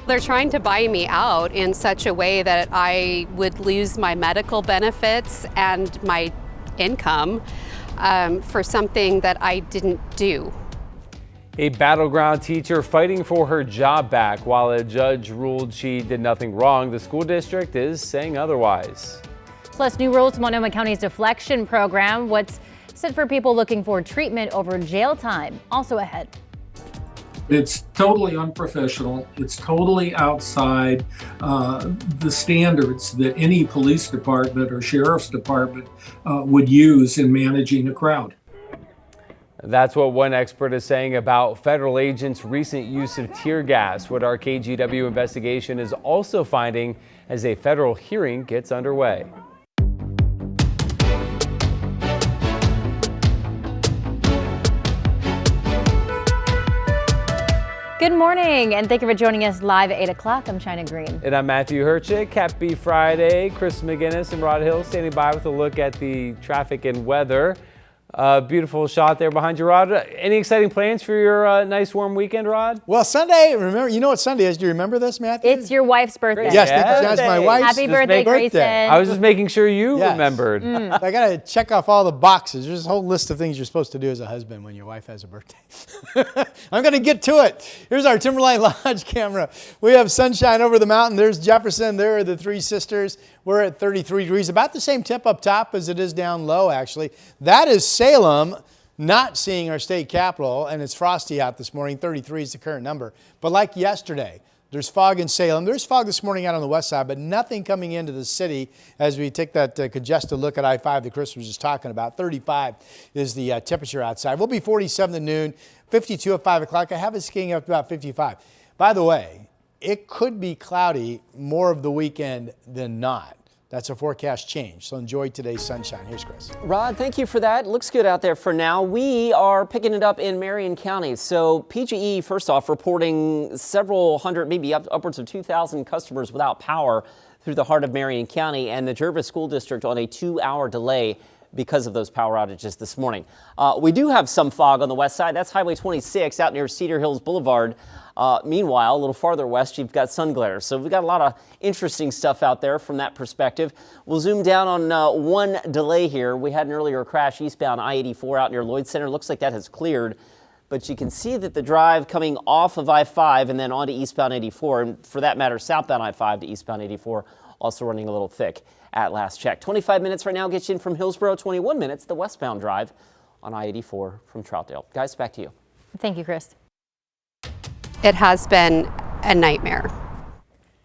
They're trying to buy me out in such a way that I would lose my medical benefits and my income for something that I didn't do. A battleground teacher fighting for her job back. While a judge ruled she did nothing wrong, the school district is saying otherwise. Plus, new rules to Multnomah County's deflection program. What's set for people looking for treatment over jail time. Also ahead. It's totally unprofessional. It's totally outside the standards that any police department or sheriff's department would use in managing a crowd. That's what one expert is saying about federal agents' recent use of tear gas, what our KGW investigation is also finding as a federal hearing gets underway. Good morning, and thank you for joining us live at 8 o'clock. I'm China Green. And I'm Matthew Herchick. Happy Friday. Chris McGinnis and Rod Hill standing by with a look at the traffic and weather. Beautiful shot there behind you, Rod. Any exciting plans for your nice warm weekend, Rod? Well, Sunday, remember, you know what Sunday is? Do you remember this, Matthew? It's your wife's birthday. Yes, that's my wife's Happy birthday, Grayson. I was just making sure you remembered. I got to check off all the boxes. There's a whole list of things you're supposed to do as a husband when your wife has a birthday. I'm going to get to it. Here's our Timberline Lodge camera. We have sunshine over the mountain. There's Jefferson. There are the Three Sisters. We're at 33 degrees, about the same temp up top as it is down low, actually. That is Salem, not seeing our state capital, and it's frosty out this morning. 33 is the current number. But like yesterday, there's fog in Salem. There's fog this morning out on the west side, but nothing coming into the city as we take that congested look at I-5 that Chris was just talking about. 35 is the temperature outside. We'll be 47 at noon, 52 at 5 o'clock. I have it skiing up to about 55. By the way, it could be cloudy more of the weekend than not. That's a forecast change, so enjoy today's sunshine. Here's Chris. Rod, thank you for that. Looks good out there for now. We are picking it up in Marion County. So PGE, first off, reporting several hundred, maybe upwards of 2,000 customers without power through the heart of Marion County, and the Jervis School District on a 2-hour delay because of those power outages this morning. We do have some fog on the west side. That's Highway 26 out near Cedar Hills Boulevard. Meanwhile, a little farther west, you've got sun glare. So we've got a lot of interesting stuff out there from that perspective. We'll zoom down on one delay here. We had an earlier crash eastbound I-84 out near Lloyd Center. Looks like that has cleared. But you can see that the drive coming off of I-5 and then onto eastbound 84, and for that matter, southbound I-5 to eastbound 84, also running a little thick at last check. 25 minutes right now gets you in from Hillsborough. 21 minutes, the westbound drive on I-84 from Troutdale. Guys, back to you. Thank you, Chris. It has been a nightmare.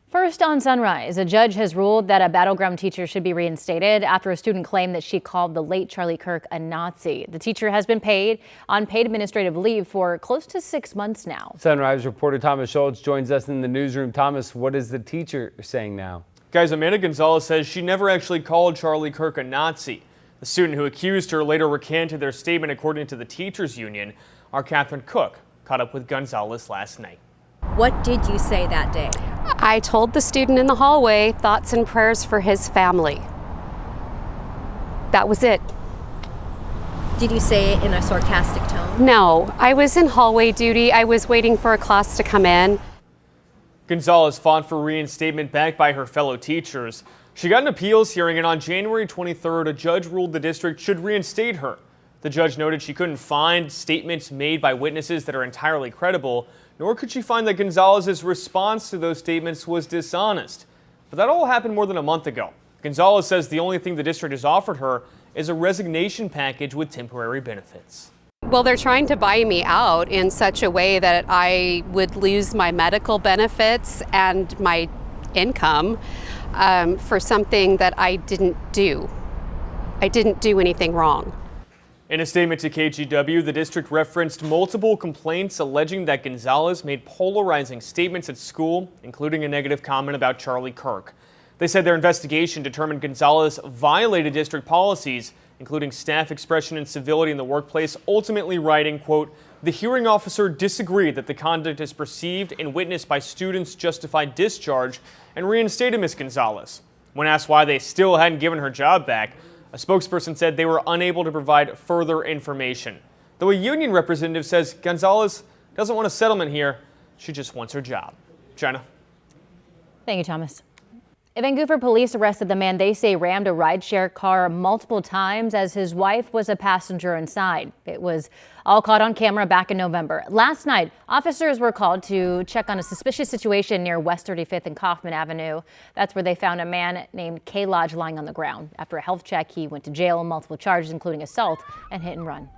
First on Sunrise, a judge has ruled that a battleground teacher should be reinstated after a student claimed that she called the late Charlie Kirk a Nazi. The teacher has been paid on paid administrative leave for close to 6 months now. Sunrise reporter Thomas Schultz joins us in the newsroom. Thomas, what is the teacher saying now? Guys, Amanda Gonzalez says she never actually called Charlie Kirk a Nazi. The student who accused her later recanted their statement, according to the teachers union. Our Catherine Cook caught up with Gonzalez last night. What did you say that day? I told the student in the hallway thoughts and prayers for his family. That was it. Did you say it in a sarcastic tone? No, I was in hallway duty. I was waiting for a class to come in. Gonzalez fought for reinstatement backed by her fellow teachers. She got an appeals hearing, and on January 23rd, a judge ruled the district should reinstate her. The judge noted she couldn't find statements made by witnesses that are entirely credible, nor could she find that Gonzalez's response to those statements was dishonest. But that all happened more than a month ago. Gonzalez says the only thing the district has offered her is a resignation package with temporary benefits. Well, they're trying to buy me out in such a way that I would lose my medical benefits and my income for something that I didn't do. I didn't do anything wrong. In a statement to KGW, the district referenced multiple complaints alleging that Gonzalez made polarizing statements at school, including a negative comment about Charlie Kirk. They said their investigation determined Gonzalez violated district policies, including staff expression and civility in the workplace, ultimately writing, quote, "The hearing officer disagreed that the conduct as perceived and witnessed by students justified discharge and reinstated Ms. Gonzalez." When asked why they still hadn't given her job back, a spokesperson said they were unable to provide further information. Though a union representative says Gonzalez doesn't want a settlement here, she just wants her job. China. Thank you, Thomas. Vancouver police arrested the man they say rammed a rideshare car multiple times as his wife was a passenger inside. It was all caught on camera back in November. Last night, officers were called to check on a suspicious situation near West 35th and Kaufman Avenue. That's where they found a man named K. Lodge lying on the ground. After a health check, he went to jail on multiple charges, including assault and hit and run.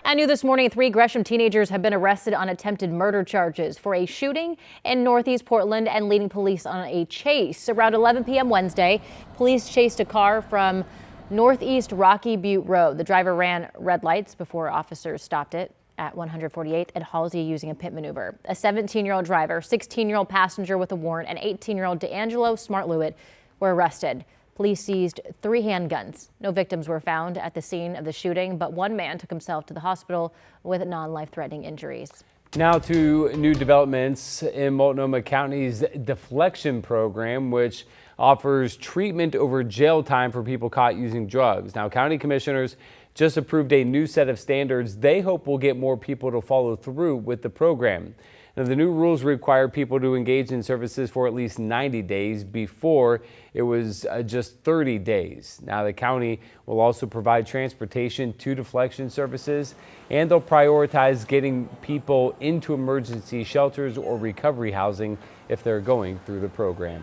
And new this morning, 3 Gresham teenagers have been arrested on attempted murder charges for a shooting in Northeast Portland and leading police on a chase. Around 11 p.m. Wednesday, police chased a car from Northeast Rocky Butte Road. The driver ran red lights before officers stopped it at 148 at Halsey using a pit maneuver. A 17-year-old driver, 16-year-old passenger with a warrant, and 18-year-old D'Angelo Smartlewitt were arrested. Police seized 3 handguns. No victims were found at the scene of the shooting, but one man took himself to the hospital with non-life-threatening injuries. Now to new developments in Multnomah County's deflection program, which offers treatment over jail time for people caught using drugs. Now, county commissioners just approved a new set of standards they hope will get more people to follow through with the program. Now, the new rules require people to engage in services for at least 90 days. Before, it was just 30 days. Now, the county will also provide transportation to deflection services, and they'll prioritize getting people into emergency shelters or recovery housing if they're going through the program.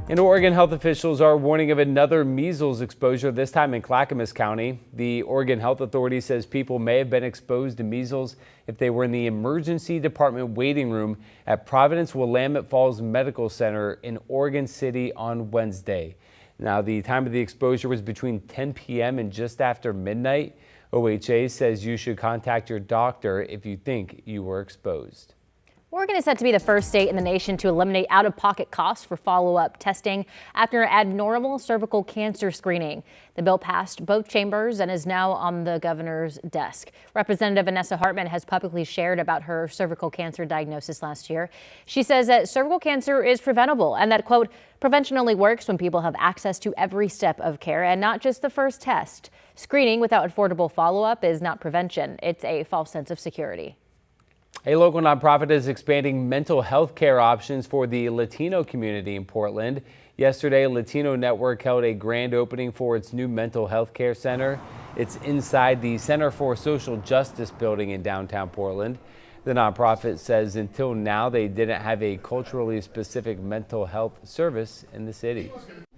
In Oregon, health officials are warning of another measles exposure, this time in Clackamas County. The Oregon Health Authority says people may have been exposed to measles if they were in the emergency department waiting room at Providence Willamette Falls Medical Center in Oregon City on Wednesday. Now, the time of the exposure was between 10 p.m. and just after midnight. OHA says you should contact your doctor if you think you were exposed. Oregon is set to be the first state in the nation to eliminate out-of-pocket costs for follow-up testing after abnormal cervical cancer screening. The bill passed both chambers and is now on the governor's desk. Representative Vanessa Hartman has publicly shared about her cervical cancer diagnosis last year. She says that cervical cancer is preventable and that, quote, prevention only works when people have access to every step of care and not just the first test. Screening without affordable follow-up is not prevention. It's a false sense of security. A local nonprofit is expanding mental health care options for the Latino community in Portland. Yesterday, Latino Network held a grand opening for its new mental health care center. It's inside the Center for Social Justice building in downtown Portland. The nonprofit says until now they didn't have a culturally specific mental health service in the city.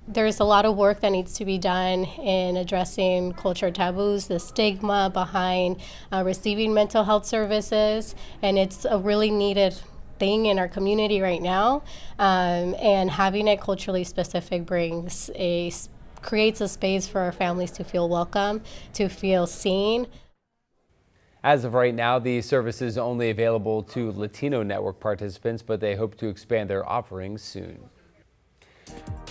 There's a lot of work that needs to be done in addressing culture taboos, the stigma behind receiving mental health services, and it's a really needed thing in our community right now. And having it culturally specific creates a space for our families to feel welcome, to feel seen. As of right now, the service is only available to Latino Network participants, but they hope to expand their offerings soon.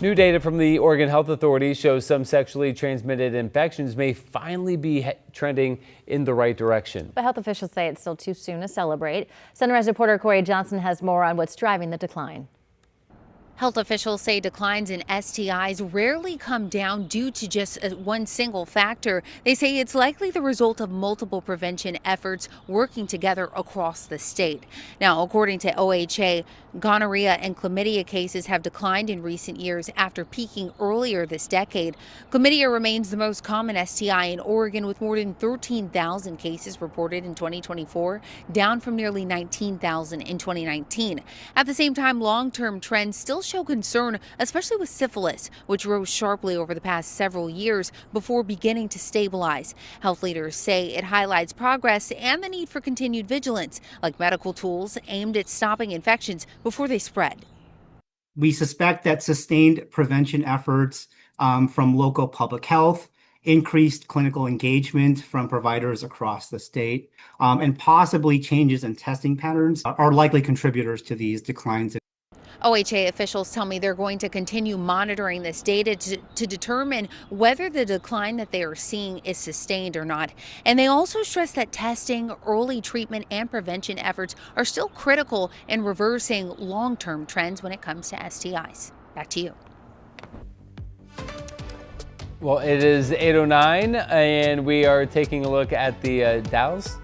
New data from the Oregon Health Authority shows some sexually transmitted infections may finally be trending in the right direction. But health officials say it's still too soon to celebrate. Sunrise reporter Corey Johnson has more on what's driving the decline. Health officials say declines in STIs rarely come down due to just one single factor. They say it's likely the result of multiple prevention efforts working together across the state. Now, according to OHA, gonorrhea and chlamydia cases have declined in recent years after peaking earlier this decade. Chlamydia remains the most common STI in Oregon, with more than 13,000 cases reported in 2024, down from nearly 19,000 in 2019. At the same time, long-term trends still show concern, especially with syphilis, which rose sharply over the past several years before beginning to stabilize. Health leaders say it highlights progress and the need for continued vigilance, like medical tools aimed at stopping infections before they spread. We suspect that sustained prevention efforts from local public health, increased clinical engagement from providers across the state, and possibly changes in testing patterns are likely contributors to these declines. OHA officials tell me they're going to continue monitoring this data to determine whether the decline that they are seeing is sustained or not. And they also stress that testing, early treatment, and prevention efforts are still critical in reversing long-term trends when it comes to STIs. Back to you. Well, it is 8:09, and we are taking a look at the Dows. Is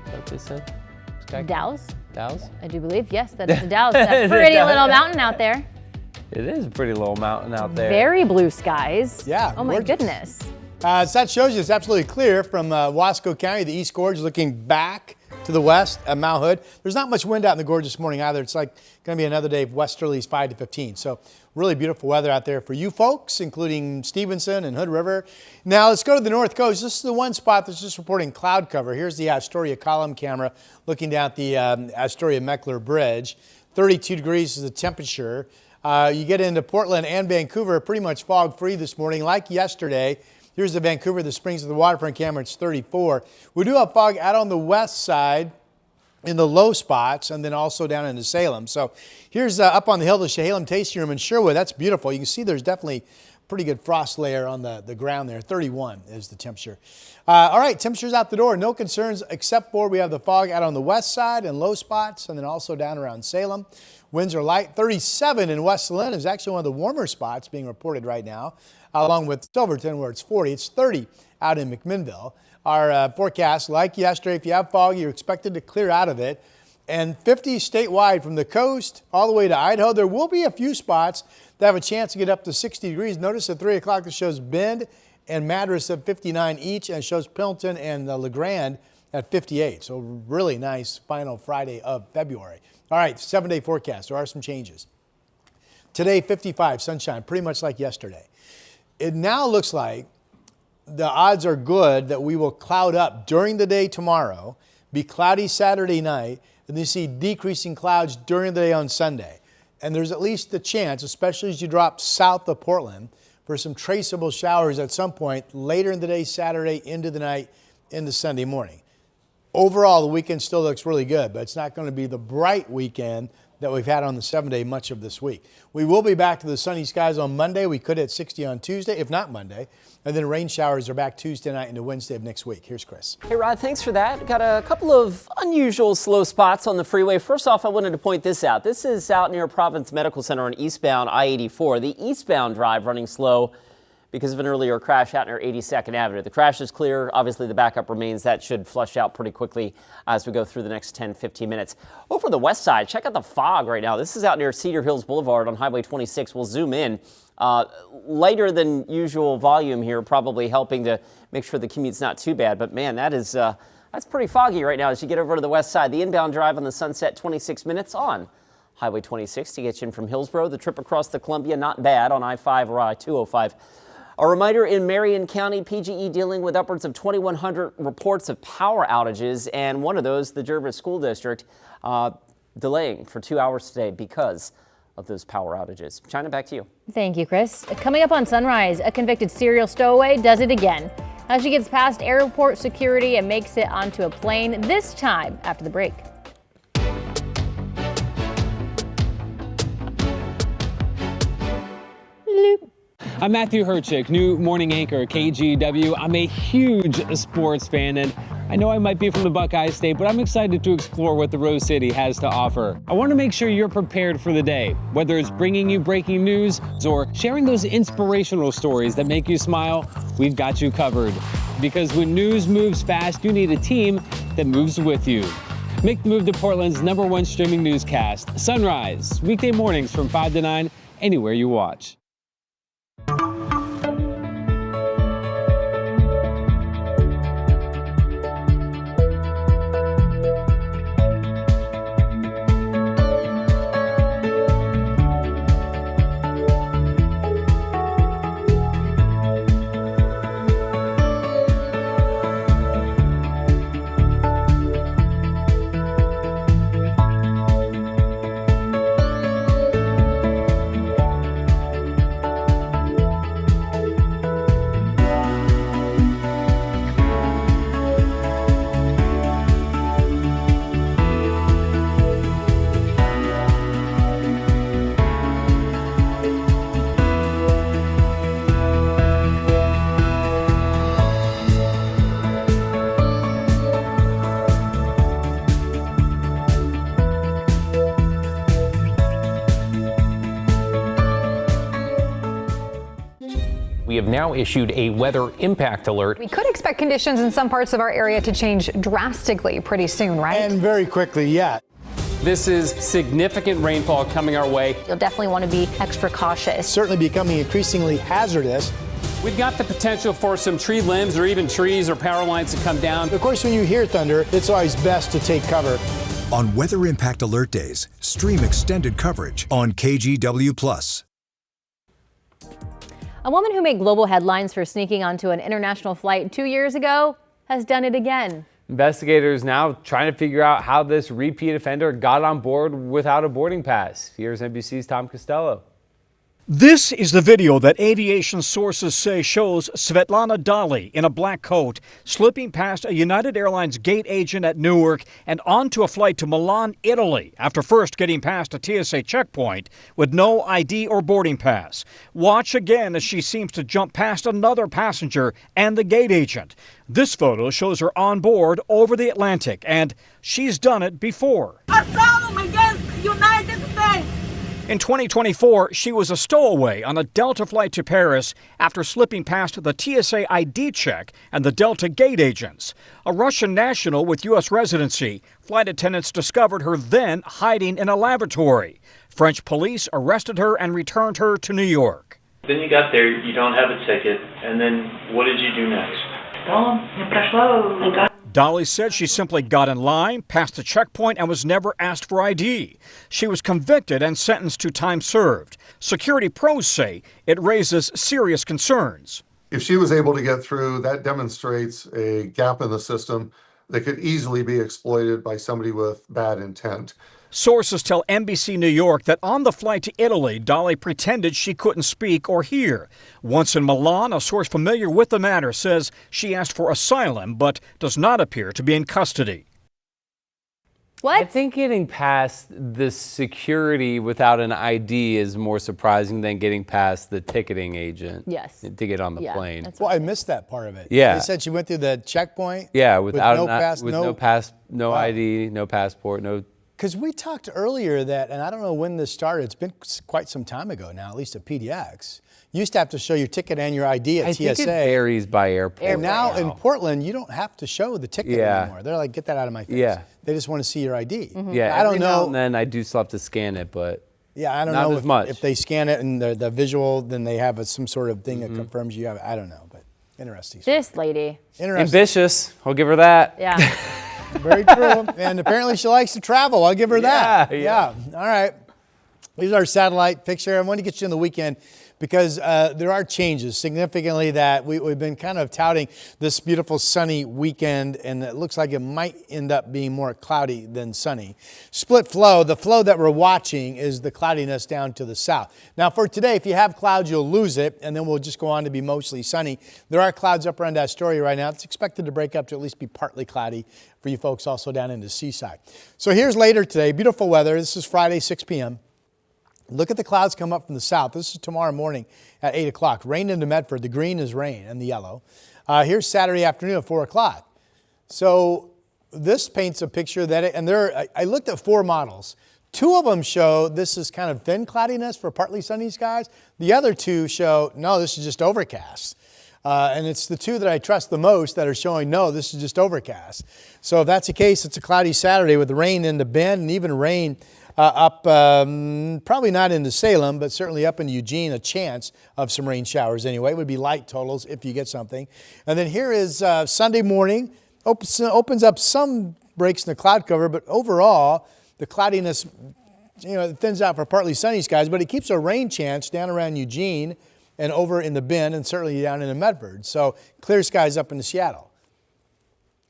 that what they said? Dows? Dallas? I do believe, yes, that is the Dallas. That pretty little mountain out there. It is a pretty little mountain out there. Very blue skies. Yeah, Oh my gorgeous. goodness. So that shows you it's absolutely clear from Wasco County, the East Gorge, looking back to the west at Mount Hood. There's not much wind out in the gorge this morning either. It's like going to be another day of westerlies 5 to 15. So really beautiful weather out there for you folks, including Stevenson and Hood River. Now let's go to the north coast. This is the one spot that's just reporting cloud cover. Here's the Astoria column camera looking down at the Astoria-Meckler Bridge. 32 degrees is the temperature. You get into Portland and Vancouver, pretty much fog-free this morning, like yesterday. Here's the Vancouver, the Springs of the Waterfront camera, it's 34. We do have fog out on the west side in the low spots and then also down into Salem. So here's up on the hill, the Chehalem Tasting Room in Sherwood. That's beautiful. You can see there's definitely pretty good frost layer on the ground there. 31 is the temperature. All right, temperatures out the door. No concerns except for we have the fog out on the west side and low spots and then also down around Salem. Winds are light. 37 in West Salina is actually one of the warmer spots being reported right now, along with Silverton where it's 40. It's 30 out in McMinnville. Our forecast, like yesterday, if you have fog, you're expected to clear out of it. And 50 statewide from the coast all the way to Idaho. There will be a few spots that have a chance to get up to 60 degrees. Notice at 3 o'clock that shows Bend and Madras at 59 each and shows Pendleton and LeGrand at 58. So really nice final Friday of February. All right, 7-day forecast. There are some changes. Today, 55, sunshine, pretty much like yesterday. It now looks like the odds are good that we will cloud up during the day tomorrow, be cloudy Saturday night, and then see decreasing clouds during the day on Sunday. And there's at least the chance, especially as you drop south of Portland, for some traceable showers at some point later in the day, Saturday, into the night, into Sunday morning. Overall, the weekend still looks really good, but it's not going to be the bright weekend that we've had on the 7-day much of this week. We will be back to the sunny skies on Monday. We could hit 60 on Tuesday, if not Monday. And then rain showers are back Tuesday night into Wednesday of next week. Here's Chris. Hey, Rod, thanks for that. Got a couple of unusual slow spots on the freeway. First off, I wanted to point this out. This is out near Providence Medical Center on eastbound I-84. The eastbound drive running slow because of an earlier crash out near 82nd Avenue. The crash is clear. Obviously, the backup remains. That should flush out pretty quickly as we go through the next 10, 15 minutes. Over the west side, check out the fog right now. This is out near Cedar Hills Boulevard on Highway 26. We'll zoom in. Lighter than usual volume here, probably helping to make sure the commute's not too bad. But man, that's pretty foggy right now as you get over to the west side. The inbound drive on the Sunset, 26 minutes on Highway 26 to get you in from Hillsborough. The trip across the Columbia, not bad on I-5 or I-205. A reminder, in Marion County, PGE dealing with upwards of 2,100 reports of power outages, and one of those, the Jervis School District, delaying for 2 hours today because of those power outages. China, back to you. Thank you, Chris. Coming up on Sunrise, a convicted serial stowaway does it again as she gets past airport security and makes it onto a plane, this time after the break. I'm Matthew Herchick, new morning anchor at KGW. I'm a huge sports fan, and I know I might be from the Buckeye State, but I'm excited to explore what the Rose City has to offer. I want to make sure you're prepared for the day, whether it's bringing you breaking news or sharing those inspirational stories that make you smile. We've got you covered. Because when news moves fast, you need a team that moves with you. Make the move to Portland's #1 streaming newscast, Sunrise, weekday mornings from 5 to 9, anywhere you watch. We have now issued a weather impact alert. We could expect conditions in some parts of our area to change drastically pretty soon, right? And very quickly, yeah. This is significant rainfall coming our way. You'll definitely want to be extra cautious. Certainly becoming increasingly hazardous. We've got the potential for some tree limbs or even trees or power lines to come down. Of course, when you hear thunder, it's always best to take cover. On Weather Impact Alert Days, stream extended coverage on KGW+. A woman who made global headlines for sneaking onto an international flight 2 years ago has done it again. Investigators now trying to figure out how this repeat offender got on board without a boarding pass. Here's NBC's Tom Costello. This is the video that aviation sources say shows Svetlana Dali in a black coat slipping past a United Airlines gate agent at Newark and onto a flight to Milan, Italy, after first getting past a TSA checkpoint with no ID or boarding pass. Watch again as she seems to jump past another passenger and the gate agent. This photo shows her on board over the Atlantic, and she's done it before. Asylum against United States. In 2024, she was a stowaway on a Delta flight to Paris after slipping past the TSA ID check and the Delta gate agents. A Russian national with U.S. residency, flight attendants discovered her then hiding in a lavatory. French police arrested her and returned her to New York. Then you got there, you don't have a ticket, and then what did you do next? Dolly said she simply got in line, passed the checkpoint, and was never asked for ID. She was convicted and sentenced to time served. Security pros say it raises serious concerns. If she was able to get through, that demonstrates a gap in the system that could easily be exploited by somebody with bad intent. Sources tell NBC New York that on the flight to Italy, Dolly pretended she couldn't speak or hear. Once in Milan, a source familiar with the matter says she asked for asylum but does not appear to be in custody. What? I think getting past the security without an ID is more surprising than getting past the ticketing agent. Yes. To get on the plane. Well, I missed that part of it. Yeah. They said she went through the checkpoint. Yeah, without no ID, no passport, no. Because we talked earlier that, and I don't know when this started, it's been quite some time ago now, at least at PDX. You used to have to show your ticket and your ID at TSA. I think it varies by airport. And now in Portland, you don't have to show the ticket anymore. They're like, get that out of my face. Yeah. They just want to see your ID. Yeah, I don't know. Now and then I do still have to scan it, but yeah, I don't not know as much. if they scan it and the visual, then they have some sort of thing that confirms you have it. I don't know, but interesting. This lady. Interesting. Ambitious. I'll give her that. Yeah. Very true. And apparently she likes to travel. I'll give her that. Yeah. All right. Here's our satellite picture. I want to get you in the weekend because there are changes significantly that we've been kind of touting this beautiful sunny weekend, and it looks like it might end up being more cloudy than sunny. Split flow, the flow that we're watching is the cloudiness down to the south. Now for today, if you have clouds, you'll lose it, and then we'll just go on to be mostly sunny. There are clouds up around Astoria right now. It's expected to break up to at least be partly cloudy for you folks also down in the seaside. So here's later today, beautiful weather. This is Friday, 6 p.m. Look at the clouds come up from the south. This is tomorrow morning at 8 o'clock. Rain into Medford. The green is rain and the yellow. Here's Saturday afternoon at 4 o'clock. So this paints a picture that, I looked at 4 models. 2 of them show this is kind of thin cloudiness for partly sunny skies. The other 2 show, no, this is just overcast. And it's the 2 that I trust the most that are showing, no, this is just overcast. So if that's the case, it's a cloudy Saturday with rain into Bend and even rain up, probably not into Salem, but certainly up into Eugene, a chance of some rain showers anyway. It would be light totals if you get something. And then here is Sunday morning, opens up some breaks in the cloud cover, but overall, the cloudiness, it thins out for partly sunny skies, but it keeps a rain chance down around Eugene and over in the Bend and certainly down in Medford. So clear skies up into Seattle.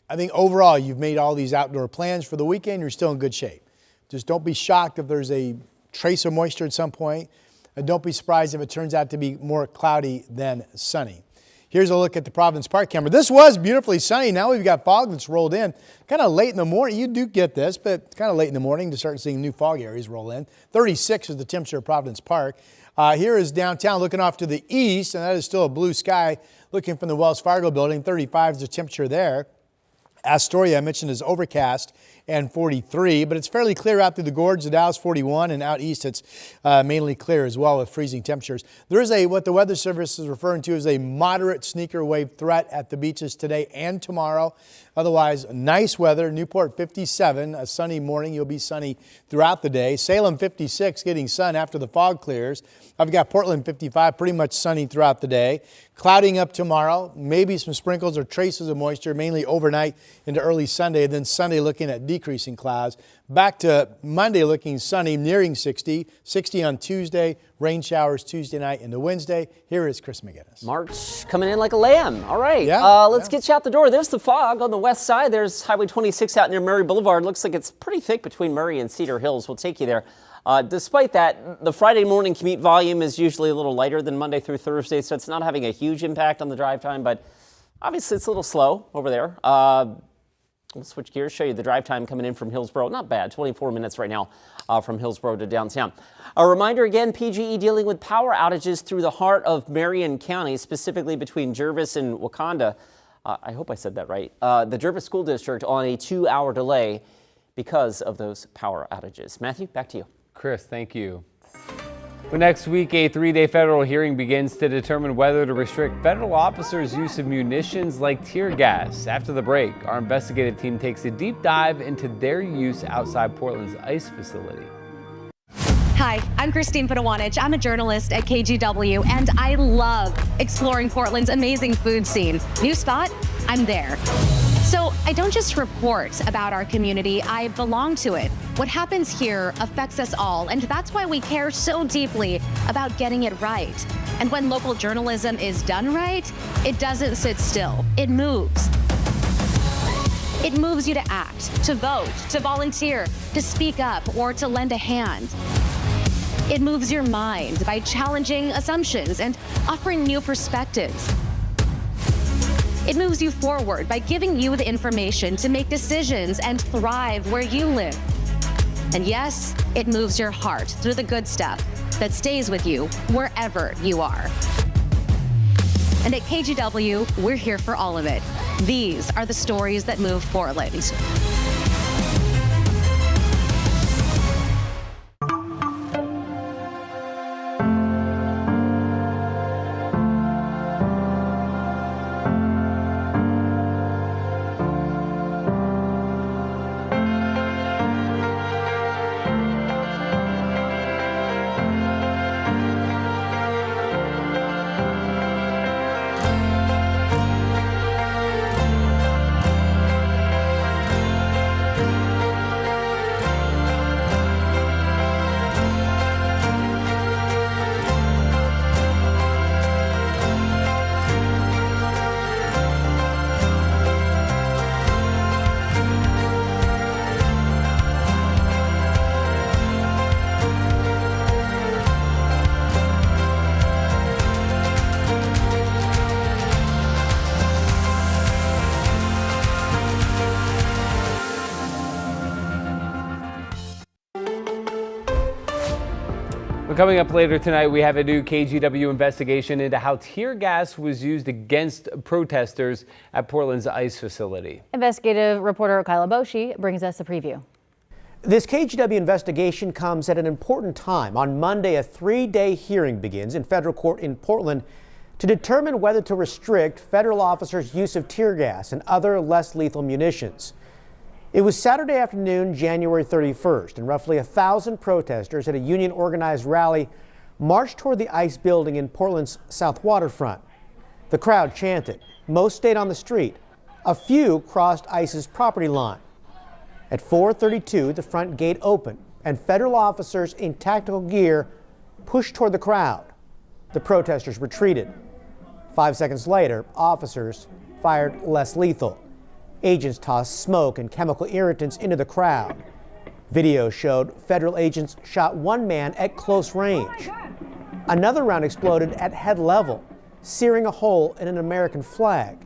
I think overall, you've made all these outdoor plans for the weekend. You're still in good shape. Just don't be shocked if there's a trace of moisture at some point, and don't be surprised if it turns out to be more cloudy than sunny. Here's a look at the Providence Park camera. This was beautifully sunny. Now we've got fog that's rolled in. Kind of late in the morning. You do get this, but it's kind of late in the morning to start seeing new fog areas roll in. 36 is the temperature of Providence Park. Here is downtown looking off to the east, and that is still a blue sky looking from the Wells Fargo building. 35 is the temperature there. Astoria, I mentioned, is overcast and 43, but it's fairly clear out through the gorge. The Dow's 41, and out east it's mainly clear as well with freezing temperatures. There is what the Weather Service is referring to as a moderate sneaker wave threat at the beaches today and tomorrow. Otherwise, nice weather. Newport 57, a sunny morning. You'll be sunny throughout the day. Salem 56, getting sun after the fog clears. I've got Portland 55, pretty much sunny throughout the day. Clouding up tomorrow, maybe some sprinkles or traces of moisture, mainly overnight into early Sunday. Then Sunday looking at decreasing clouds. Back to Monday looking sunny, nearing 60. 60 on Tuesday, rain showers Tuesday night into Wednesday. Here is Chris McGinnis. March coming in like a lamb. All right, let's get you out the door. There's the fog on the west side. There's Highway 26 out near Murray Boulevard. Looks like it's pretty thick between Murray and Cedar Hills. We'll take you there. Despite that, the Friday morning commute volume is usually a little lighter than Monday through Thursday, so it's not having a huge impact on the drive time, but obviously it's a little slow over there. We'll switch gears, show you the drive time coming in from Hillsborough. Not bad, 24 minutes right now from Hillsborough to downtown. A reminder again, PGE dealing with power outages through the heart of Marion County, specifically between Jervis and Wakanda. I hope I said that right. The Jervis School District on a 2-hour delay because of those power outages. Matthew, back to you. Chris, thank you. Well, next week, a 3-day federal hearing begins to determine whether to restrict federal officers' use of munitions like tear gas. After the break, our investigative team takes a deep dive into their use outside Portland's ICE facility. Hi, I'm Christine Padawanich. I'm a journalist at KGW, and I love exploring Portland's amazing food scene. New spot? I'm there. So I don't just report about our community, I belong to it. What happens here affects us all, and that's why we care so deeply about getting it right. And when local journalism is done right, it doesn't sit still, it moves. It moves you to act, to vote, to volunteer, to speak up, or to lend a hand. It moves your mind by challenging assumptions and offering new perspectives. It moves you forward by giving you the information to make decisions and thrive where you live. And yes, it moves your heart through the good stuff that stays with you wherever you are. And at KGW, we're here for all of it. These are the stories that move Portland. Coming up later tonight, we have a new KGW investigation into how tear gas was used against protesters at Portland's ICE facility. Investigative reporter Kyla Boshi brings us a preview. This KGW investigation comes at an important time. On Monday, a 3-day hearing begins in federal court in Portland to determine whether to restrict federal officers' use of tear gas and other less lethal munitions. It was Saturday afternoon, January 31st, and roughly 1,000 protesters at a union-organized rally marched toward the ICE building in Portland's South Waterfront. The crowd chanted. Most stayed on the street. A few crossed ICE's property line. At 4:32, the front gate opened, and federal officers in tactical gear pushed toward the crowd. The protesters retreated. 5 seconds later, officers fired less lethal. Agents tossed smoke and chemical irritants into the crowd. Video showed federal agents shot one man at close range. Another round exploded at head level, searing a hole in an American flag.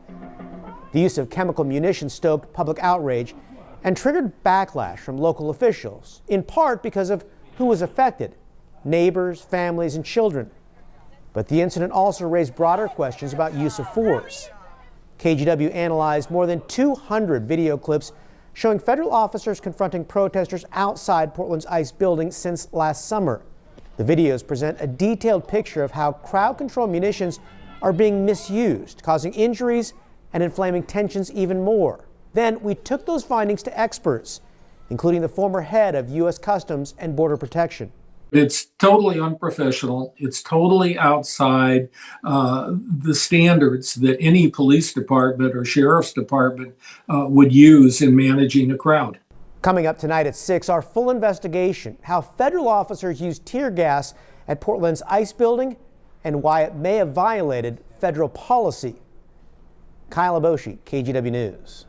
The use of chemical munitions stoked public outrage and triggered backlash from local officials, in part because of who was affected: neighbors, families, and children. But the incident also raised broader questions about use of force. KGW analyzed more than 200 video clips showing federal officers confronting protesters outside Portland's ICE building since last summer. The videos present a detailed picture of how crowd control munitions are being misused, causing injuries and inflaming tensions even more. Then we took those findings to experts, including the former head of U.S. Customs and Border Protection. It's totally unprofessional. It's totally outside the standards that any police department or sheriff's department would use in managing a crowd. Coming up tonight at 6, our full investigation, how federal officers used tear gas at Portland's ICE building and why it may have violated federal policy. Kyle Aboshi, KGW News.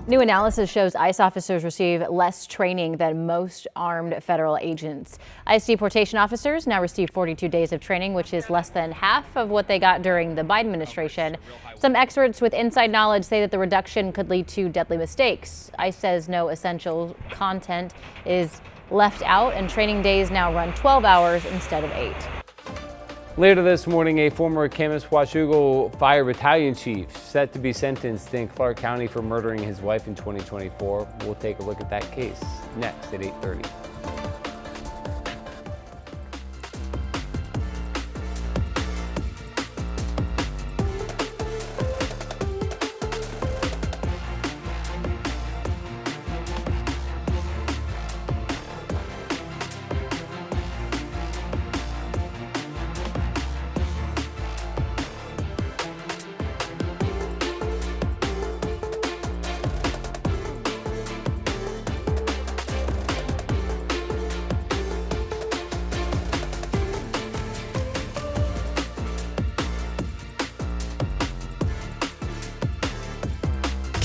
New analysis shows ICE officers receive less training than most armed federal agents. ICE deportation officers now receive 42 days of training, which is less than half of what they got during the Biden administration. Some experts with inside knowledge say that the reduction could lead to deadly mistakes. ICE says no essential content is left out, and training days now run 12 hours instead of 8. Later this morning, a former Camas-Washougal Fire Battalion chief set to be sentenced in Clark County for murdering his wife in 2024. We'll take a look at that case next at 8:30.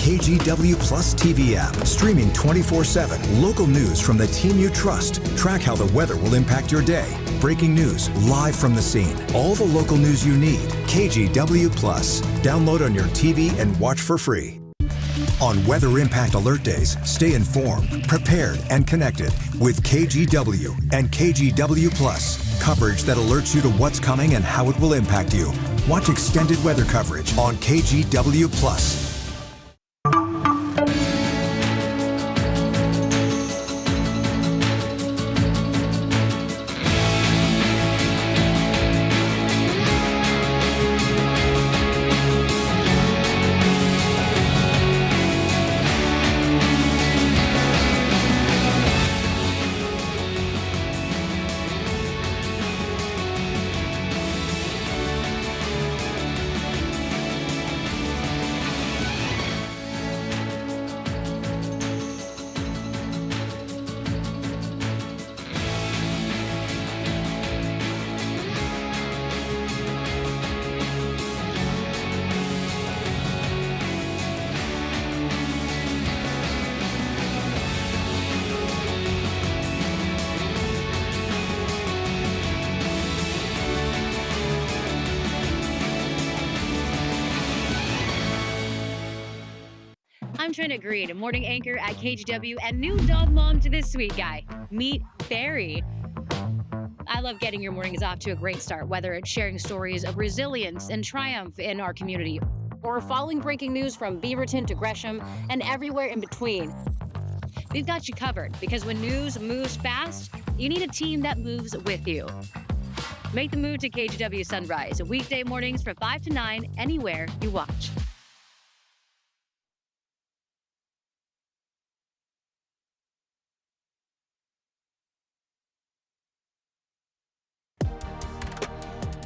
KGW Plus TV app, streaming 24/7. Local news from the team you trust. Track how the weather will impact your day. Breaking news live from the scene. All the local news you need. KGW Plus. Download on your TV and watch for free. On Weather Impact Alert Days, stay informed, prepared, and connected with KGW and KGW Plus. Coverage that alerts you to what's coming and how it will impact you. Watch extended weather coverage on KGW Plus. I'm Trina Green, morning anchor at KGW and new dog mom to this sweet guy. Meet Barry. I love getting your mornings off to a great start, whether it's sharing stories of resilience and triumph in our community, or following breaking news from Beaverton to Gresham and everywhere in between. We've got you covered, because when news moves fast, you need a team that moves with you. Make the move to KGW Sunrise, weekday mornings from 5 to 9, anywhere you watch.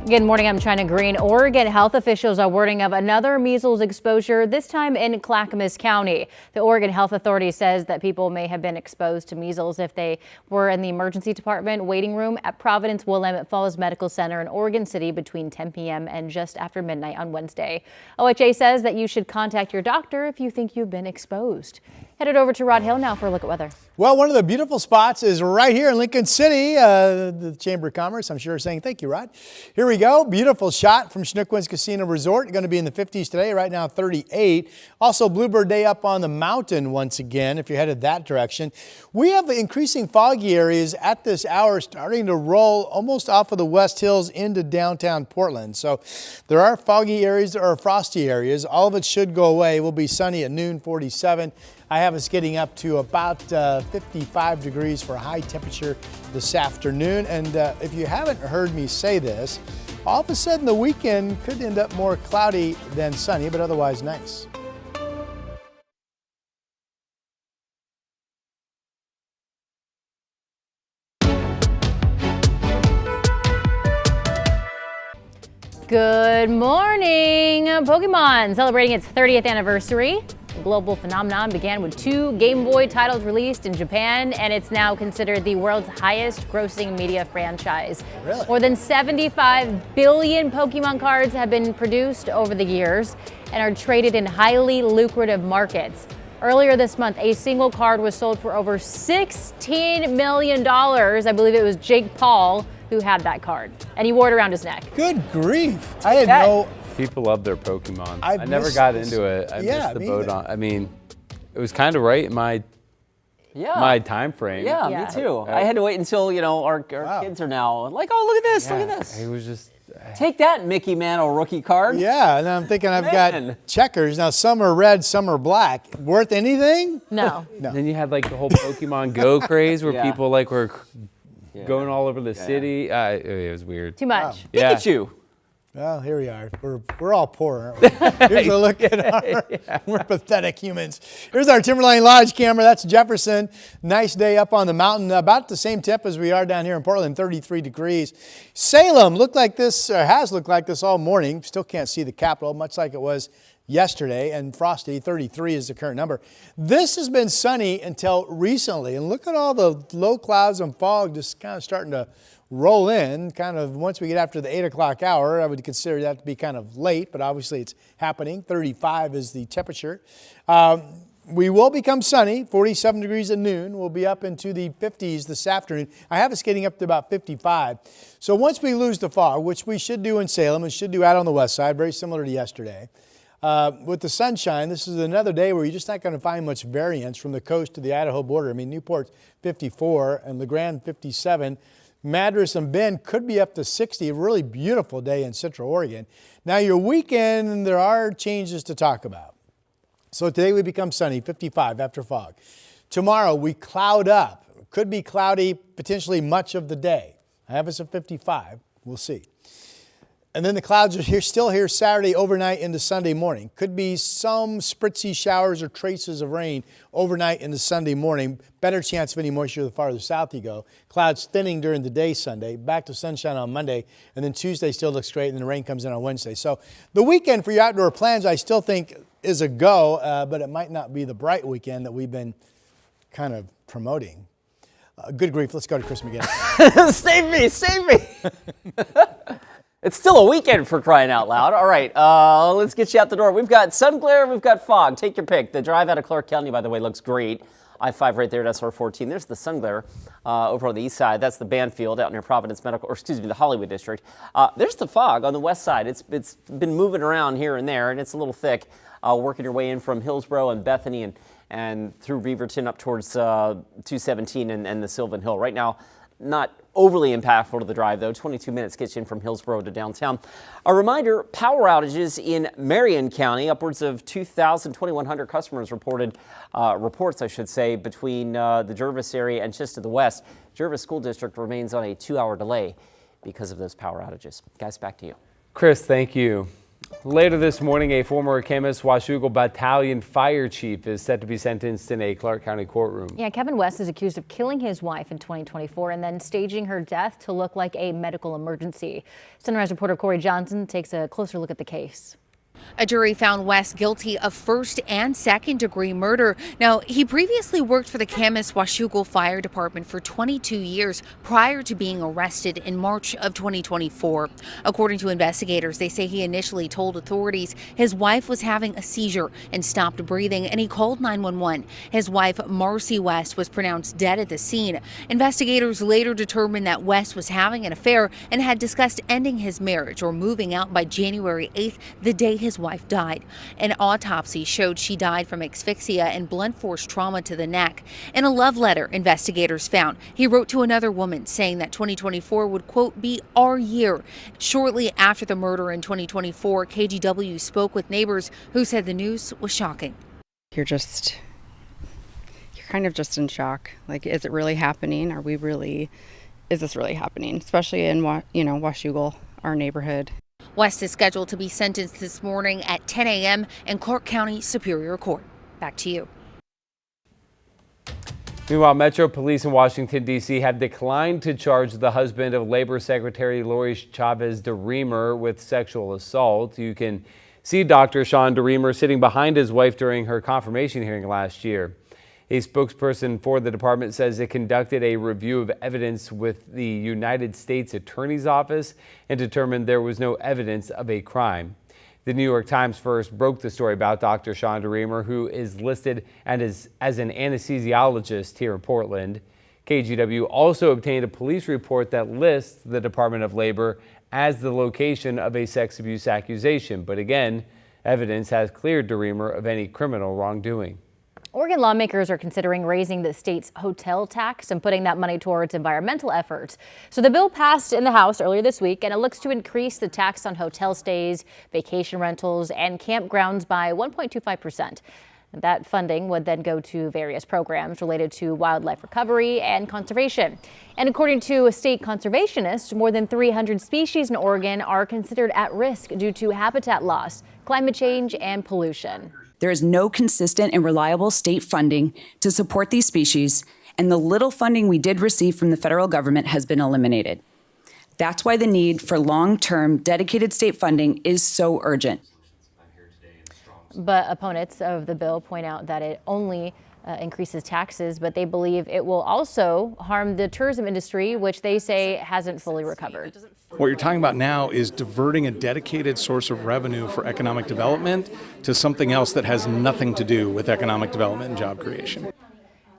Good morning, I'm China Green. Oregon health officials are warning of another measles exposure, this time in Clackamas County. The Oregon Health Authority says that people may have been exposed to measles if they were in the emergency department waiting room at Providence Willamette Falls Medical Center in Oregon City between 10 p.m. and just after midnight on Wednesday. OHA says that you should contact your doctor if you think you've been exposed. Headed over to Rod Hill now for a look at weather. Well, one of the beautiful spots is right here in Lincoln City, the Chamber of Commerce. I'm sure saying thank you, Rod. Here we go. Beautiful shot from Schnuckwins Casino Resort. Going to be in the 50s today. Right now, 38. Also, Bluebird Day up on the mountain once again, if you're headed that direction. We have increasing foggy areas at this hour starting to roll almost off of the West Hills into downtown Portland. So there are foggy areas, there are frosty areas. All of it should go away. We'll be sunny at noon, 47. I have us getting up to about 55 degrees for a high temperature this afternoon. And if you haven't heard me say this, all of a sudden the weekend could end up more cloudy than sunny, but otherwise nice. Good morning! Pokemon celebrating its 30th anniversary. The global phenomenon began with 2 Game Boy titles released in Japan, and it's now considered the world's highest grossing media franchise. Really? More than 75 billion Pokemon cards have been produced over the years and are traded in highly lucrative markets. Earlier this month, a single card was sold for over $16 million. I believe it was Jake Paul who had that card, and he wore it around his neck. Good grief. I had no... People love their Pokemon. I never missed got this. into it. I Yeah, missed the me boat either. on. I mean, it was kind of right in my time frame. Yeah, me too. I had to wait until, our kids are now like, oh, look at this, look at this. It was just... Take that, Mickey Mantle rookie card. Yeah, and I'm thinking I've got checkers. Now, some are red, some are black. Worth anything? No. Then you had like the whole Pokemon Go craze where Yeah. people like were going all over the city. It was weird. Too much. Yeah. Pikachu. Well, here we are. We're all poor, aren't we? Here's a look at we're pathetic humans. Here's our Timberline Lodge camera. That's Jefferson. Nice day up on the mountain. About the same temp as we are down here in Portland, 33 degrees. Salem looked like this, or has looked like this all morning. Still can't see the Capitol, much like it was yesterday, and frosty. 33 is the current number. This has been sunny until recently, and look at all the low clouds and fog just kind of starting to roll in. Kind of once we get after the 8 o'clock hour, I would consider that to be kind of late, but obviously it's happening. 35 is the temperature. We will become sunny, 47 degrees at noon. We'll be up into the 50s this afternoon. I have us getting up to about 55. So once we lose the fog, which we should do in Salem and should do out on the west side, very similar to yesterday, with the sunshine, this is another day where you're just not going to find much variance from the coast to the Idaho border. I mean, Newport's 54 and LeGrand 57. Madras and Bend could be up to 60. A really beautiful day in Central Oregon. Now, your weekend, there are changes to talk about. So today we become sunny, 55 after fog. Tomorrow we cloud up. Could be cloudy potentially much of the day. I have us at 55. We'll see. And then the clouds are still here Saturday overnight into Sunday morning. Could be some spritzy showers or traces of rain overnight into Sunday morning. Better chance of any moisture the farther south you go. Clouds thinning during the day Sunday. Back to sunshine on Monday. And then Tuesday still looks great, and then the rain comes in on Wednesday. So the weekend for your outdoor plans, I still think is a go, but it might not be the bright weekend that we've been kind of promoting. Good grief. Let's go to Chris McGinnis. Save me. It's still a weekend, for crying out loud. All right, let's get you out the door. We've got sun glare, we've got fog. Take your pick. The drive out of Clark County, by the way, looks great. I-5 right there at SR 14. There's the sun glare over on the east side. That's the Banfield out near Providence Medical, or excuse me, the Hollywood District. There's the fog on the west side. It's been moving around here and there, and it's a little thick. Working your way in from Hillsborough and Bethany and through Beaverton up towards 217 and the Sylvan Hill. Right now, not overly impactful to the drive, though. 22 minutes gets you in from Hillsborough to downtown. A reminder, power outages in Marion County. Upwards of 2,100 customers reports, I should say, between the Jervis area and just to the west. Jervis School District remains on a 2-hour delay because of those power outages. Guys, back to you. Chris, thank you. Later this morning, a former Camas Washougal Battalion fire chief is set to be sentenced in a Clark County courtroom. Yeah, Kevin West is accused of killing his wife in 2024 and then staging her death to look like a medical emergency. Sunrise reporter Corey Johnson takes a closer look at the case. A jury found West guilty of first and second degree murder. Now, he previously worked for the Camas Washougal Fire Department for 22 years prior to being arrested in March of 2024. According to investigators, they say he initially told authorities his wife was having a seizure and stopped breathing, and he called 911. His wife, Marcy West, was pronounced dead at the scene. Investigators later determined that West was having an affair and had discussed ending his marriage or moving out by January 8th, the day his wife died. An autopsy showed she died from asphyxia and blunt force trauma to the neck. In a love letter, investigators found he wrote to another woman saying that 2024 would, quote, be our year. Shortly after the murder in 2024, KGW spoke with neighbors who said the news was shocking. You're just kind of just in shock. Like, is it really happening? Is this really happening? Especially in, Washougal, our neighborhood. West is scheduled to be sentenced this morning at 10 a.m. in Clark County Superior Court. Back to you. Meanwhile, Metro Police in Washington, D.C. have declined to charge the husband of Labor Secretary Lori Chavez DeRemer with sexual assault. You can see Dr. Sean DeRemer sitting behind his wife during her confirmation hearing last year. A spokesperson for the department says it conducted a review of evidence with the United States Attorney's Office and determined there was no evidence of a crime. The New York Times first broke the story about Dr. Sean DeRemer, who is listed as an anesthesiologist here in Portland. KGW also obtained a police report that lists the Department of Labor as the location of a sex abuse accusation. But again, evidence has cleared DeRemer of any criminal wrongdoing. Oregon lawmakers are considering raising the state's hotel tax and putting that money towards environmental efforts. So the bill passed in the House earlier this week, and it looks to increase the tax on hotel stays, vacation rentals, and campgrounds by 1.25%. That funding would then go to various programs related to wildlife recovery and conservation. And according to state conservationists, more than 300 species in Oregon are considered at risk due to habitat loss, climate change, and pollution. There is no consistent and reliable state funding to support these species, and the little funding we did receive from the federal government has been eliminated. That's why the need for long-term dedicated state funding is so urgent. But opponents of the bill point out that it only increases taxes, but they believe it will also harm the tourism industry, which they say hasn't fully recovered. What you're talking about now is diverting a dedicated source of revenue for economic development to something else that has nothing to do with economic development and job creation.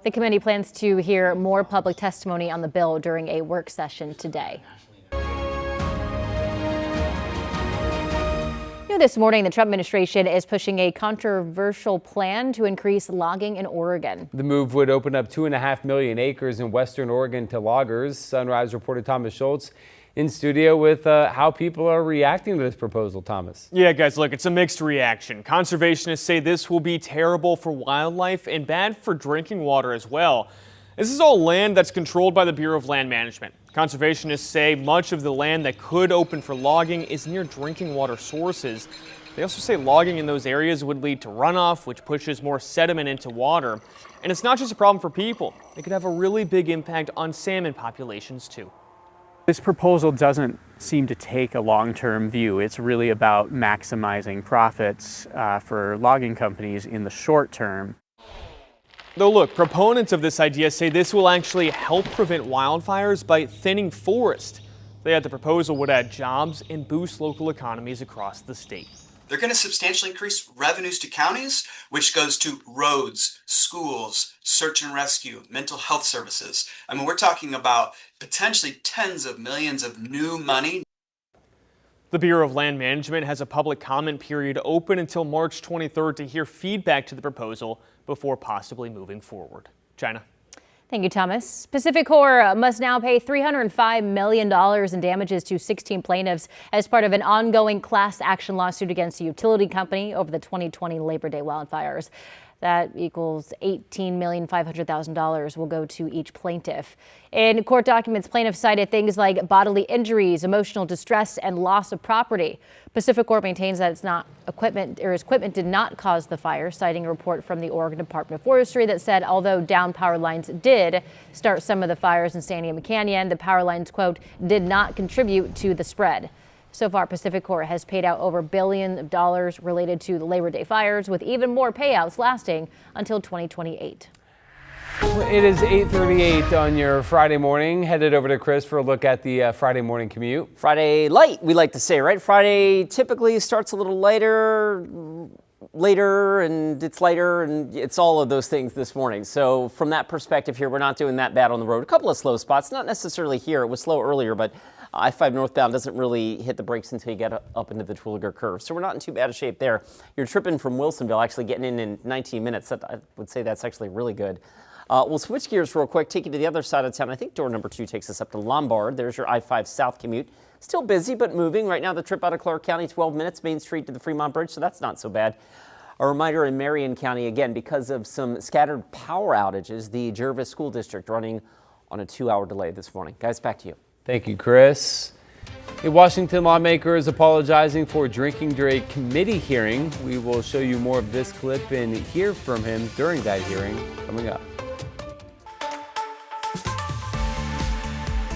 The committee plans to hear more public testimony on the bill during a work session today. This morning, the Trump administration is pushing a controversial plan to increase logging in Oregon. The move would open up 2.5 million acres in western Oregon to loggers. Sunrise reporter Thomas Schultz in studio with how people are reacting to this proposal. Thomas. Yeah, guys, look, it's a mixed reaction. Conservationists say this will be terrible for wildlife and bad for drinking water as well. This is all land that's controlled by the Bureau of Land Management. Conservationists say much of the land that could open for logging is near drinking water sources. They also say logging in those areas would lead to runoff, which pushes more sediment into water. And it's not just a problem for people. It could have a really big impact on salmon populations, too. This proposal doesn't seem to take a long-term view. It's really about maximizing profits for logging companies in the short term. Though look, proponents of this idea say this will actually help prevent wildfires by thinning forest. They add the proposal would add jobs and boost local economies across the state. They're going to substantially increase revenues to counties, which goes to roads, schools, search and rescue, mental health services. I mean, we're talking about potentially tens of millions of new money. The Bureau of Land Management has a public comment period open until March 23rd to hear feedback to the proposal before possibly moving forward. China. Thank you, Thomas. PacifiCorp must now pay $305 million in damages to 16 plaintiffs as part of an ongoing class action lawsuit against a utility company over the 2020 Labor Day wildfires. That equals $18,500,000 will go to each plaintiff. In court documents, plaintiffs cited things like bodily injuries, emotional distress, and loss of property. PacifiCorp maintains that its equipment did not cause the fire, citing a report from the Oregon Department of Forestry that said although downed power lines did start some of the fires in San Diego Canyon, the power lines, quote, did not contribute to the spread. So far, PacifiCorp has paid out over $1 billion related to the Labor Day fires, with even more payouts lasting until 2028. It is 8:38 on your Friday morning. Headed over to Chris for a look at the Friday morning commute. Friday light, we like to say, right? Friday typically starts a little later, and it's lighter, and it's all of those things this morning. So from that perspective here, we're not doing that bad on the road. A couple of slow spots, not necessarily here. It was slow earlier, but I-5 northbound doesn't really hit the brakes until you get up into the Terwilliger curve. So we're not in too bad a shape there. You're tripping from Wilsonville, actually getting in 19 minutes. I would say that's actually really good. We'll switch gears real quick, take you to the other side of town. I think door number 2 takes us up to Lombard. There's your I-5 south commute. Still busy, but moving. Right now, the trip out of Clark County, 12 minutes, Main Street to the Fremont Bridge, so that's not so bad. A reminder in Marion County, again, because of some scattered power outages, the Jervis School District running on a 2-hour delay this morning. Guys, back to you. Thank you, Chris. A Washington lawmaker is apologizing for drinking during a committee hearing. We will show you more of this clip and hear from him during that hearing coming up.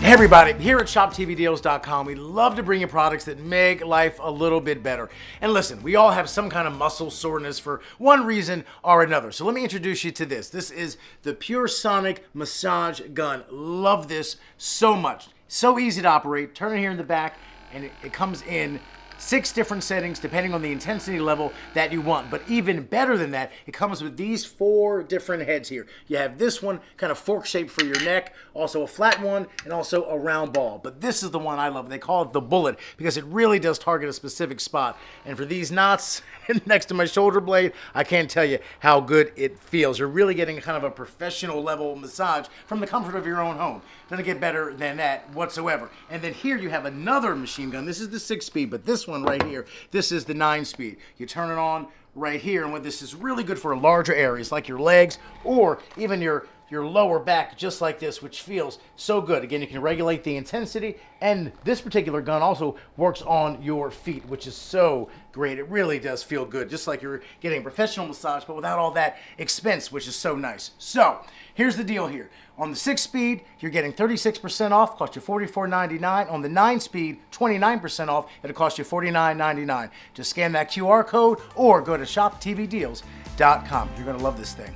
Hey everybody, here at ShopTVDeals.com, we love to bring you products that make life a little bit better. And listen, we all have some kind of muscle soreness for one reason or another. So let me introduce you to this. This is the Pure Sonic Massage Gun. Love this so much. So easy to operate. Turn it here in the back, and it comes in 6 different settings depending on the intensity level that you want. But even better than that, it comes with these 4 different heads here. You have this one kind of fork shaped for your neck, also a flat one, and also a round ball. But this is the one I love. They call it the Bullet because it really does target a specific spot. And for these knots next to my shoulder blade, I can't tell you how good it feels. You're really getting kind of a professional level massage from the comfort of your own home. Doesn't get better than that whatsoever. And then here you have another machine gun. This is the 6-speed, but this one right here, this is the 9-speed. You turn it on right here, and what this is really good for larger areas like your legs or even your lower back, just like this, which feels so good. Again, you can regulate the intensity, and this particular gun also works on your feet, which is so great. It really does feel good, just like you're getting a professional massage, but without all that expense, which is so nice. So here's the deal here. On the 6-speed, you're getting 36% off, cost you $44.99. On the 9-speed, 29% off, it'll cost you $49.99. Just scan that QR code or go to ShopTVDeals.com. You're gonna love this thing.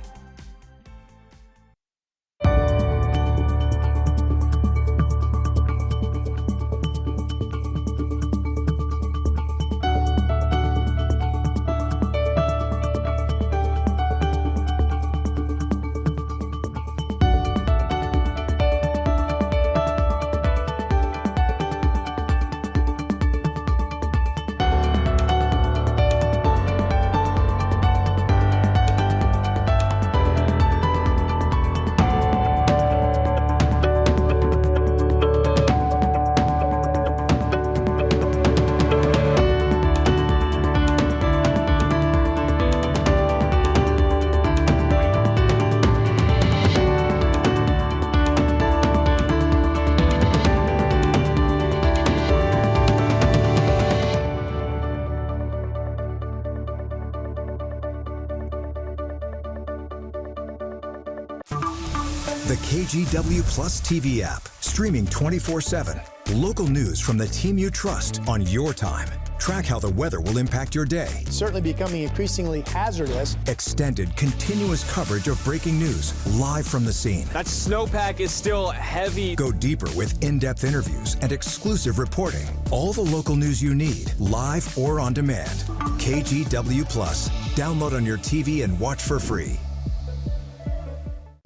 The KGW Plus TV app, streaming 24/7. Local news from the team you trust on your time. Track how the weather will impact your day. It's certainly becoming increasingly hazardous. Extended, continuous coverage of breaking news live from the scene. That snowpack is still heavy. Go deeper with in-depth interviews and exclusive reporting. All the local news you need, live or on demand. KGW Plus. Download on your TV and watch for free.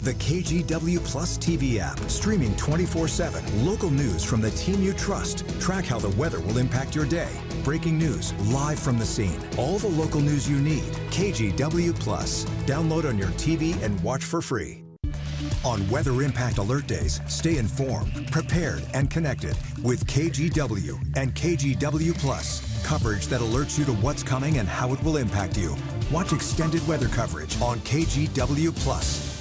The KGW Plus TV app, streaming 24/7. Local news from the team you trust. Track how the weather will impact your day. Breaking news live from the scene. All the local news you need. KGW Plus. Download on your TV and watch for free. On Weather Impact Alert Days, stay informed, prepared, and connected with KGW and KGW Plus. Coverage that alerts you to what's coming and how it will impact you. Watch extended weather coverage on KGW Plus.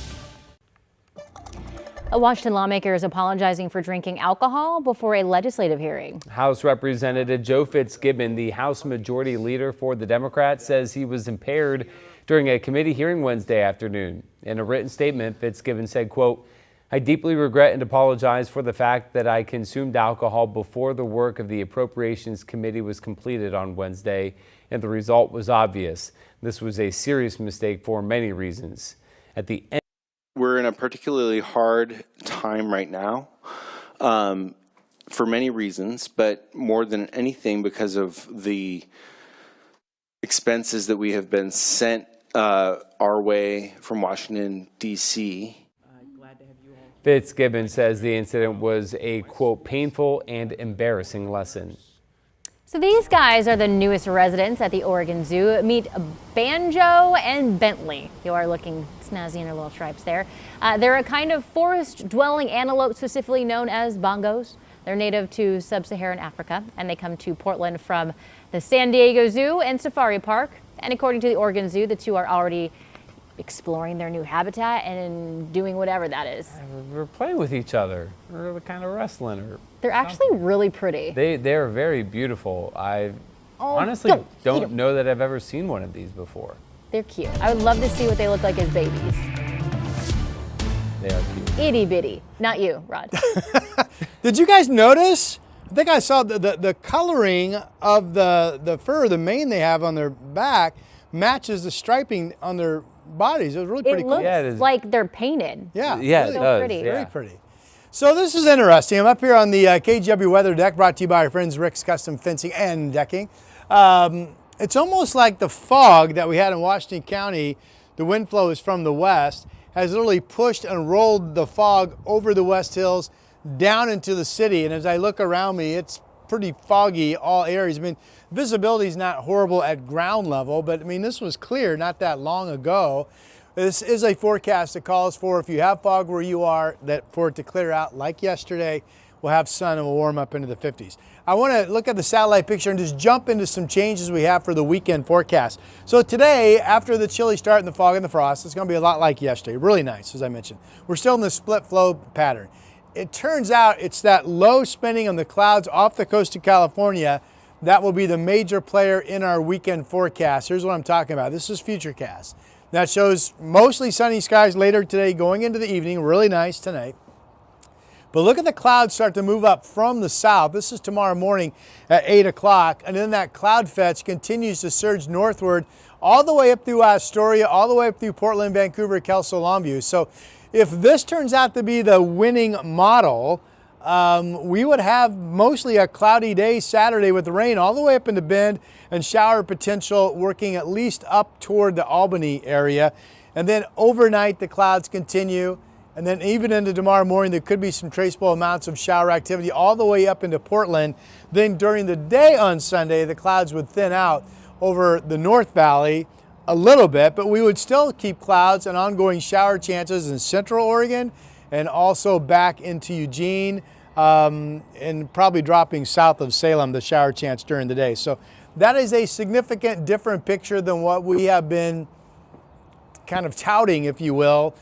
A Washington lawmaker is apologizing for drinking alcohol before a legislative hearing. House Representative Joe Fitzgibbon, the House Majority Leader for the Democrats, says he was impaired during a committee hearing Wednesday afternoon. In a written statement, Fitzgibbon said, quote, "I deeply regret and apologize for the fact that I consumed alcohol before the work of the Appropriations Committee was completed on Wednesday, and the result was obvious. This was a serious mistake for many reasons. At the end, we're in a particularly hard time right now for many reasons, but more than anything because of the expenses that we have been sent our way from Washington, D.C. Fitzgibbon says the incident was a, quote, painful and embarrassing lesson. So these guys are the newest residents at the Oregon Zoo. Meet Banjo and Bentley. You are looking snazzy in their little stripes there. They're a kind of forest-dwelling antelope specifically known as bongos. They're native to sub-Saharan Africa, and they come to Portland from the San Diego Zoo and Safari Park. And according to the Oregon Zoo, the two are already exploring their new habitat and doing whatever that is. We're playing with each other. We're kind of wrestling. They're actually really pretty. They're very beautiful. I honestly don't know that I've ever seen one of these before. They're cute. I would love to see what they look like as babies. They are cute. Itty bitty. Not you, Rod. Did you guys notice? I think I saw the coloring of the fur, the mane they have on their back, matches the striping on their bodies. It was really pretty It cool. looks like they're painted. Yeah, Yeah, really it does. pretty. Yeah. Very pretty. So this is interesting. I'm up here on the KGW weather deck, brought to you by our friends Rick's Custom Fencing and Decking. It's almost like the fog that we had in Washington County, the wind flow is from the west, has literally pushed and rolled the fog over the West Hills down into the city. And as I look around me, it's pretty foggy all areas. I mean, visibility is not horrible at ground level, but I mean, this was clear not that long ago. This is a forecast that calls for, if you have fog where you are, that for it to clear out like yesterday, we'll have sun and we'll warm up into the 50s. I want to look at the satellite picture and just jump into some changes we have for the weekend forecast. So today, after the chilly start and the fog and the frost, it's going to be a lot like yesterday. Really nice, as I mentioned. We're still in the split flow pattern. It turns out it's that low spinning on the clouds off the coast of California that will be the major player in our weekend forecast. Here's what I'm talking about. This is Futurecast. That shows mostly sunny skies later today going into the evening. Really nice tonight. But look at the clouds start to move up from the south. This is tomorrow morning at 8 o'clock. And then that cloud fetch continues to surge northward all the way up through Astoria, all the way up through Portland, Vancouver, Kelso, Longview. So if this turns out to be the winning model, we would have mostly a cloudy day Saturday with rain all the way up into Bend and shower potential working at least up toward the Albany area. And then overnight the clouds continue. And then even into tomorrow morning, there could be some traceable amounts of shower activity all the way up into Portland. Then during the day on Sunday, the clouds would thin out over the North Valley a little bit, but we would still keep clouds and ongoing shower chances in Central Oregon and also back into Eugene and probably dropping south of Salem, the shower chance during the day. So that is a significant different picture than what we have been kind of touting, if you will,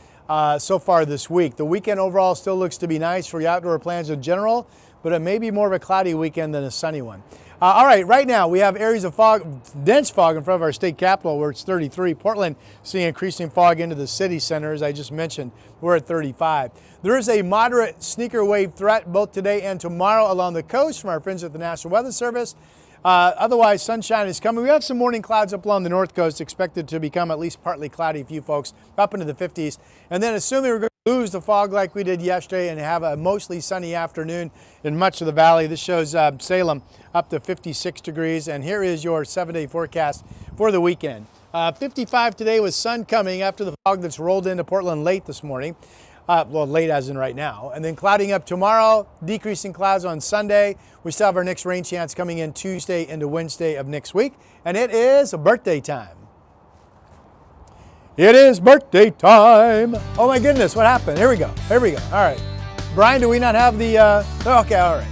so far this week. The weekend overall still looks to be nice for your outdoor plans in general, but it may be more of a cloudy weekend than a sunny one. All right, right now we have areas of fog, dense fog in front of our state capitol where it's 33. Portland seeing increasing fog into the city center, as I just mentioned, we're at 35. There is a moderate sneaker wave threat both today and tomorrow along the coast from our friends at the National Weather Service. Otherwise, sunshine is coming. We have some morning clouds up along the north coast expected to become at least partly cloudy for you folks up into the 50s. And then assuming we're going to lose the fog like we did yesterday and have a mostly sunny afternoon in much of the valley. This shows Salem up to 56 degrees. And here is your 7-day forecast for the weekend. 55 today with sun coming after the fog that's rolled into Portland late this morning. Well, late as in right now. And then clouding up tomorrow, decreasing clouds on Sunday. We still have our next rain chance coming in Tuesday into Wednesday of next week. And it is birthday time. It is birthday time. Oh my goodness, what happened? Here we go. Here we go. All right. Brian, do we not have the, okay, all right.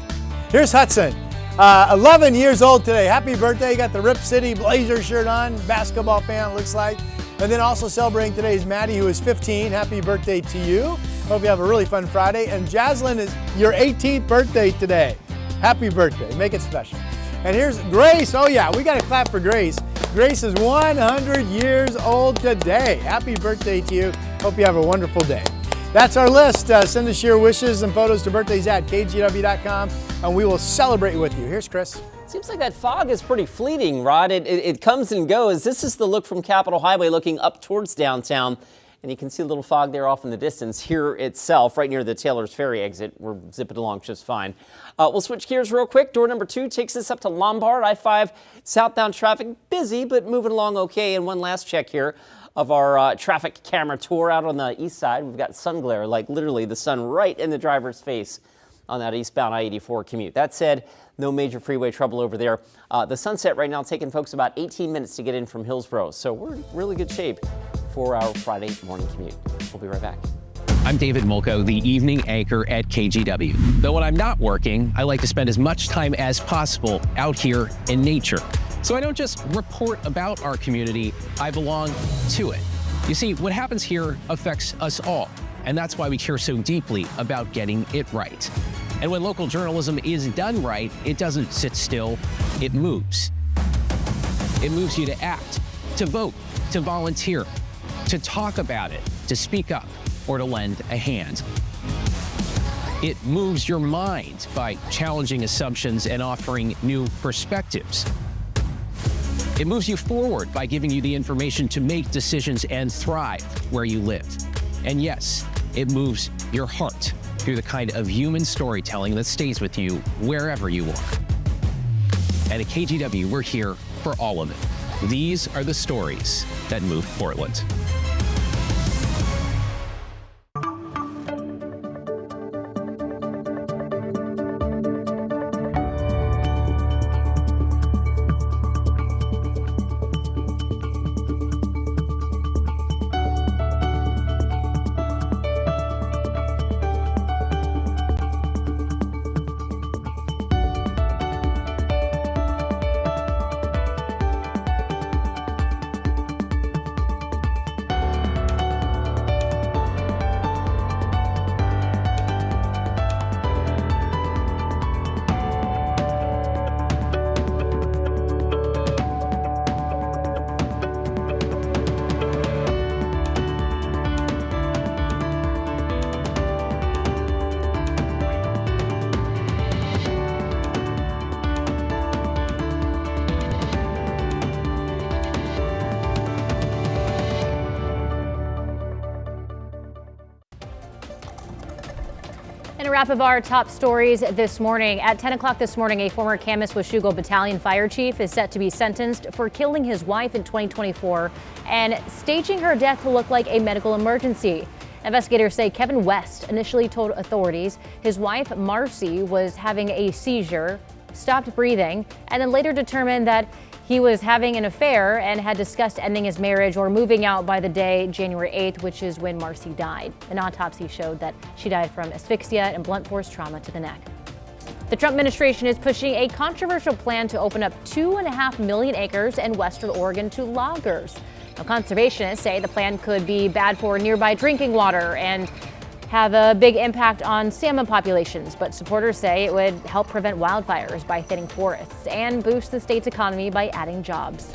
Here's Hudson. 11 years old today. Happy birthday. You got the Rip City Blazer shirt on. Basketball fan, it looks like. And then also celebrating today is Maddie, who is 15. Happy birthday to you. Hope you have a really fun Friday. And Jaslyn is your 18th birthday today. Happy birthday. Make it special. And here's Grace. Oh yeah, we got to clap for Grace. Grace is 100 years old today. Happy birthday to you. Hope you have a wonderful day. That's our list. Send us your wishes and photos to birthdays@kgw.com and we will celebrate with you. Here's Chris. Seems like that fog is pretty fleeting, Rod. It comes and goes. This is the look from Capitol Highway looking up towards downtown. And you can see a little fog there off in the distance here itself, right near the Taylor's Ferry exit. We're zipping along just fine. We'll switch gears real quick. Door number 2 takes us up to Lombard. I-5 southbound traffic busy, but moving along okay. And one last check here of our traffic camera tour out on the east side. We've got sun glare, like literally the sun right in the driver's face on that eastbound I-84 commute. That said, no major freeway trouble over there. The Sunset right now taking folks about 18 minutes to get in from Hillsborough. So we're in really good shape for our Friday morning commute. We'll be right back. I'm David Molko, the evening anchor at KGW. Though when I'm not working, I like to spend as much time as possible out here in nature. So I don't just report about our community, I belong to it. You see, what happens here affects us all, and that's why we care so deeply about getting it right. And when local journalism is done right, it doesn't sit still, it moves. It moves you to act, to vote, to volunteer, to talk about it, to speak up, or to lend a hand. It moves your mind by challenging assumptions and offering new perspectives. It moves you forward by giving you the information to make decisions and thrive where you live. And yes, it moves your heart through the kind of human storytelling that stays with you wherever you are. And at KGW, we're here for all of it. These are the stories that move Portland. And a wrap of our top stories this morning. At 10 o'clock this morning, a former Camas-Washougal Battalion fire chief is set to be sentenced for killing his wife in 2024 and staging her death to look like a medical emergency. Investigators say Kevin West initially told authorities his wife, Marcy, was having a seizure, stopped breathing, and then later determined that he was having an affair and had discussed ending his marriage or moving out by the day, January 8th, which is when Marcy died. An autopsy showed that she died from asphyxia and blunt force trauma to the neck. The Trump administration is pushing a controversial plan to open up 2.5 million acres in western Oregon to loggers. Now, conservationists say the plan could be bad for nearby drinking water and have a big impact on salmon populations, but supporters say it would help prevent wildfires by thinning forests and boost the state's economy by adding jobs.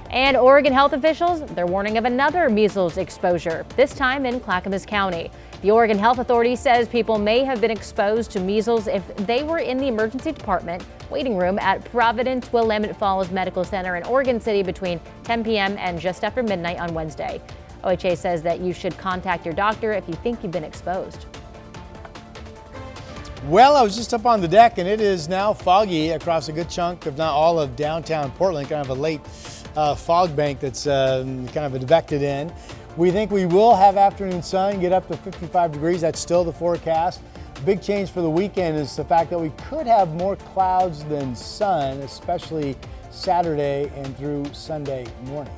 And Oregon health officials, they're warning of another measles exposure, this time in Clackamas County. The Oregon Health Authority says people may have been exposed to measles if they were in the emergency department waiting room at Providence Willamette Falls Medical Center in Oregon City between 10 p.m. and just after midnight on Wednesday. OHA says that you should contact your doctor if you think you've been exposed. Well, I was just up on the deck and it is now foggy across a good chunk, if not all, of downtown Portland, kind of a late fog bank that's kind of advected in. We think we will have afternoon sun, get up to 55 degrees. That's still the forecast. Big change for the weekend is the fact that we could have more clouds than sun, especially Saturday and through Sunday morning.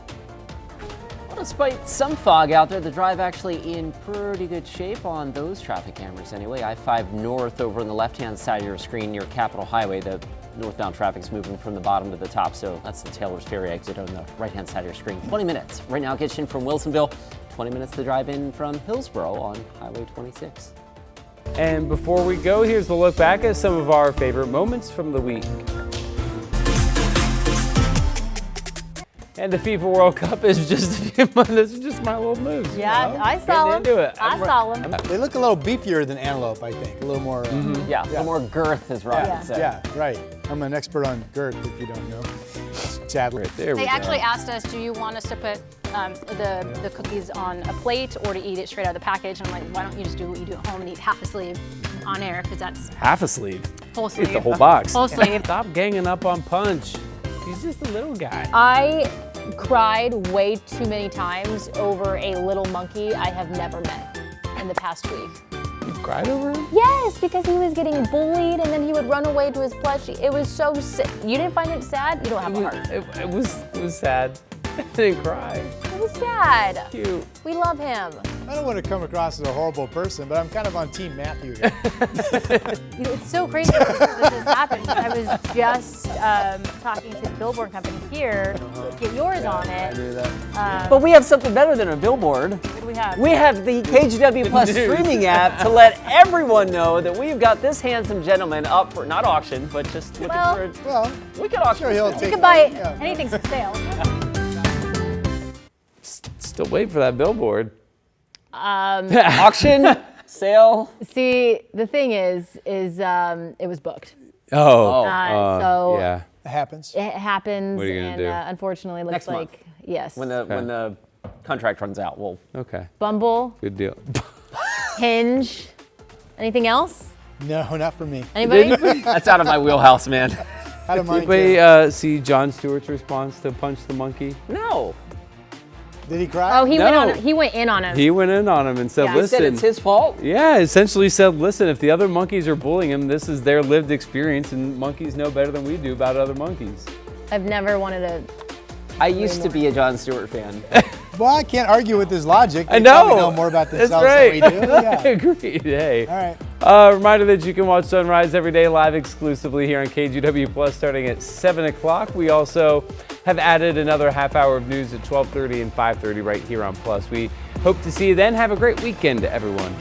Despite some fog out there, the drive actually in pretty good shape on those traffic cameras anyway. I-5 north over on the left-hand side of your screen near Capitol Highway. The northbound traffic's moving from the bottom to the top, so that's the Taylor's Ferry exit on the right-hand side of your screen. 20 minutes. Right now, gets you in from Wilsonville. 20 minutes to drive in from Hillsborough on Highway 26. And before we go, here's the look back at some of our favorite moments from the week. And the FIFA World Cup is just a few months, just my little moves. Yeah, you know? I saw them. Into it. I saw them. They look a little beefier than antelope, I think. A little more. Yeah, a little more girth, as Rod would say. Yeah, right. I'm an expert on girth, if you don't know. Sadly. Right there. They actually asked us, do you want us to put the cookies on a plate or to eat it straight out of the package? And I'm like, why don't you just do what you do at home and eat half a sleeve on air, because that's half a sleeve. Whole sleeve. Eat the whole box. Whole sleeve. Stop ganging up on Punch. He's just a little guy. I cried way too many times over a little monkey I have never met in the past week. You've cried over him? Yes, because he was getting bullied and then he would run away to his plushie. It was so sick. You didn't find it sad? You don't have a heart. It was sad. I didn't cry. It was sad. Cute. We love him. I don't want to come across as a horrible person, but I'm kind of on Team Matthew here. It's so crazy that this happened. I was just talking to the billboard company here to get yours on it. I knew that. But we have something better than a billboard. What do we have? We have the KGW Plus streaming app to let everyone know that we've got this handsome gentleman up for, not auction, but just looking for, well, we could auction. You can buy anything's for sale. Still wait for that billboard. Auction, sale. See, the thing is it was booked. Oh. So yeah. It happens. It happens. What are you gonna and do? Unfortunately, looks Next month. like yes. When the contract runs out, we'll. Okay. Bumble, Good deal. Hinge. Anything else? No, not for me. Anybody? That's out of my wheelhouse, man. Out of mine, Did we too. see Jon Stewart's response to Punch the Monkey? No. Did he cry? Oh, he No. went in on him. He went in on him and said, Yeah. He listen. said it's his fault. Yeah, essentially said, listen, if the other monkeys are bullying him, this is their lived experience, and monkeys know better than we do about other monkeys. I've never wanted to. I used to be a Jon Stewart fan. Well, I can't argue with his logic. I They know. probably know more about That's themselves right. than we do. Yeah. Agreed. Hey. All right. Reminder that you can watch Sunrise every day live exclusively here on KGW Plus starting at 7 o'clock. We also have added another half hour of news at 12:30 and 5:30 right here on Plus. We hope to see you then. Have a great weekend, everyone.